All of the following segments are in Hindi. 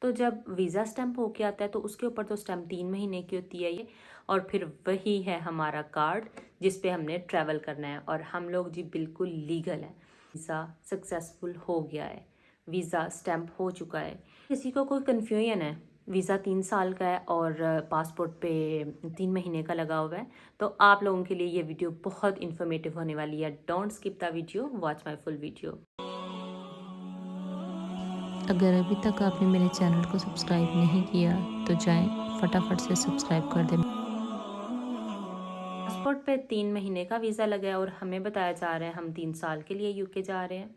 तो जब वीज़ा स्टैम्प होके आता है तो उसके ऊपर तो स्टैम्प 3 महीने की होती है ये, और फिर वही है हमारा कार्ड जिस पे हमने ट्रैवल करना है। और हम लोग जी बिल्कुल लीगल है। वीज़ा सक्सेसफुल हो गया है, वीज़ा स्टैम्प हो चुका है। किसी को कोई कन्फ्यूजन है, वीज़ा 3 साल का है और पासपोर्ट पे 3 महीने का लगा हुआ है, तो आप लोगों के लिए ये वीडियो बहुत इन्फॉर्मेटिव होने वाली है। Don't skip the video, watch my full video. अगर अभी तक आपने मेरे चैनल को सब्सक्राइब नहीं किया तो जाएं फटाफट से सब्सक्राइब कर दें। पासपोर्ट पे 3 महीने का वीज़ा लगा है और हमें बताया जा रहा है हम 3 साल के लिए यूके जा रहे हैं।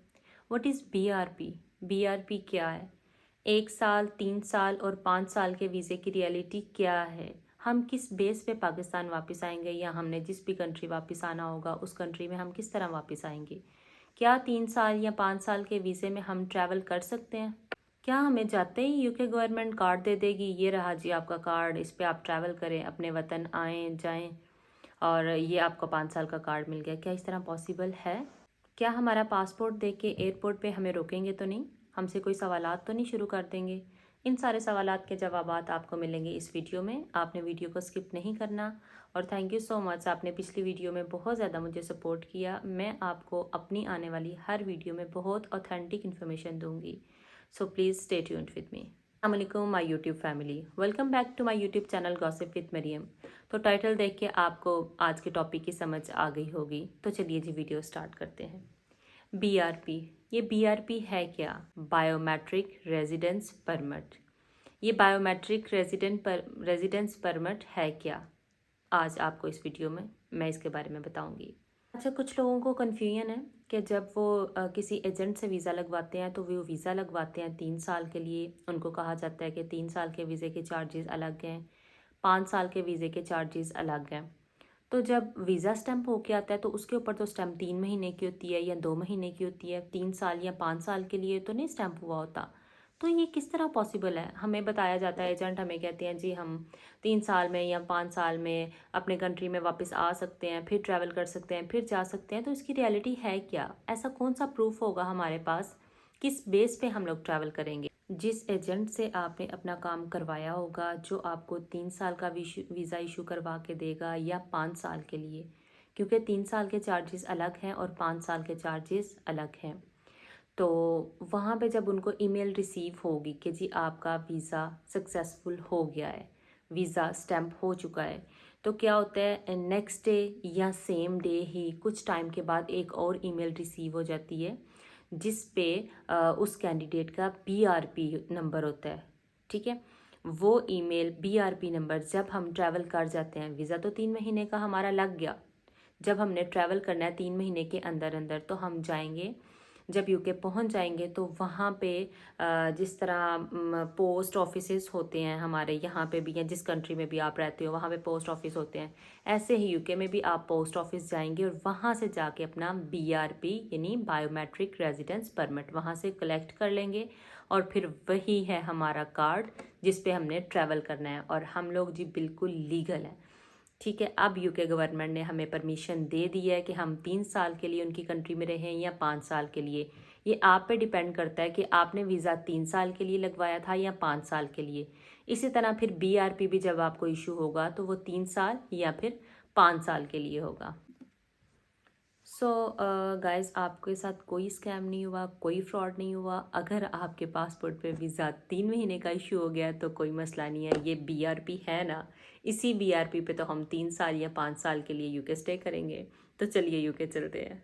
What is BRP? BRP क्या है? 1 साल, 3 साल और 5 साल के वीज़े की रियलिटी क्या है? हम किस बेस पे पाकिस्तान वापस आएंगे, या हमने जिस भी कंट्री वापस आना होगा उस कंट्री में हम किस तरह वापस आएंगे? क्या 3 साल या 5 साल के वीज़े में हम ट्रैवल कर सकते हैं? क्या हमें जाते ही यूके गवर्नमेंट कार्ड दे देगी, ये रहा जी आपका कार्ड, इस पे आप ट्रैवल करें, अपने वतन आएँ जाएँ और ये आपको 5 साल का कार्ड मिल गया? क्या इस तरह पॉसिबल है? क्या हमारा पासपोर्ट देख के एयरपोर्ट पे हमें रोकेंगे तो नहीं, हमसे कोई सवालात तो नहीं शुरू कर देंगे? इन सारे सवालात के जवाबात आपको मिलेंगे इस वीडियो में। आपने वीडियो को स्किप नहीं करना। और थैंक यू सो मच, आपने पिछली वीडियो में बहुत ज़्यादा मुझे सपोर्ट किया। मैं आपको अपनी आने वाली हर वीडियो में बहुत ऑथेंटिक इन्फॉर्मेशन दूंगी। So please stay tuned with me. अस्सलाम my YouTube family, welcome back to my YouTube channel gossip with Mariam. तो टाइटल देख के आपको आज के टॉपिक की समझ आ गई होगी, तो चलिए जी वीडियो स्टार्ट करते हैं। BRP, ये BRP है क्या? Biometric residence permit. ये बायोमेट्रिक रेजिडेंस परमिट है क्या? आज आपको इस वीडियो में मैं इसके बारे में बताऊंगी। अच्छा, कुछ लोगों को कन्फ्यूजन है कि जब वो किसी एजेंट से वीज़ा लगवाते हैं तो वो वीज़ा लगवाते हैं 3 साल के लिए। उनको कहा जाता है कि 3 साल के वीज़े के चार्जेस अलग हैं, 5 साल के वीज़े के चार्जेस अलग हैं। तो जब वीज़ा स्टैम्प होके आता है तो उसके ऊपर तो स्टैम्प 3 महीने की होती है या 2 महीने की होती है। 3 साल या 5 साल के लिए तो नहीं स्टैम्प हुआ होता। तो ये किस तरह पॉसिबल है? हमें बताया जाता है, एजेंट हमें कहते हैं जी हम 3 साल में या 5 साल में अपने कंट्री में वापस आ सकते हैं, फिर ट्रैवल कर सकते हैं, फिर जा सकते हैं। तो इसकी रियलिटी है क्या? ऐसा कौन सा प्रूफ होगा हमारे पास? किस बेस पे हम लोग ट्रैवल करेंगे? जिस एजेंट से आपने अपना काम करवाया होगा, जो आपको 3 साल का वीज़ा इशू करवा के देगा या 5 साल के लिए, क्योंकि 3 साल के चार्जेस अलग हैं और 5 साल के चार्जेस अलग हैं। तो वहाँ पे जब उनको ईमेल रिसीव होगी कि जी आपका वीज़ा सक्सेसफुल हो गया है, वीज़ा स्टैम्प हो चुका है, तो क्या होता है, नेक्स्ट डे या सेम डे ही कुछ टाइम के बाद एक और ईमेल रिसीव हो जाती है जिस पे उस कैंडिडेट का BRP नंबर होता है। ठीक है, वो ईमेल BRP नंबर जब हम ट्रैवल कर जाते हैं, वीज़ा तो 3 महीने का हमारा लग गया, जब हमने ट्रैवल करना है 3 महीने के अंदर अंदर तो हम जाएंगे। जब यूके पहुंच जाएंगे तो वहाँ पे जिस तरह पोस्ट ऑफिसेस होते हैं हमारे यहाँ पे भी, या जिस कंट्री में भी आप रहते हो वहाँ पे पोस्ट ऑफिस होते हैं, ऐसे ही यूके में भी आप पोस्ट ऑफिस जाएंगे और वहाँ से जाके अपना BRP यानी बायोमेट्रिक रेजिडेंस परमिट वहाँ से कलेक्ट कर लेंगे। और फिर वही है हमारा कार्ड जिस पे हमने ट्रैवल करना है। और हम लोग जी बिल्कुल लीगल है। ठीक है, अब यूके गवर्नमेंट ने हमें परमिशन दे दी है कि हम 3 साल के लिए उनकी कंट्री में रहें या 5 साल के लिए। ये आप पे डिपेंड करता है कि आपने वीज़ा 3 साल के लिए लगवाया था या 5 साल के लिए। इसी तरह फिर BRP भी जब आपको इशू होगा तो वो 3 साल या फिर 5 साल के लिए होगा। सो गाइस, आपके साथ कोई स्कैम नहीं हुआ, कोई फ्रॉड नहीं हुआ। अगर आपके पासपोर्ट पे वीज़ा 3 महीने का इशू हो गया तो कोई मसला नहीं है। ये BRP है ना, इसी BRP पे तो हम 3 साल या 5 साल के लिए यूके स्टे करेंगे। तो चलिए यूके चलते हैं।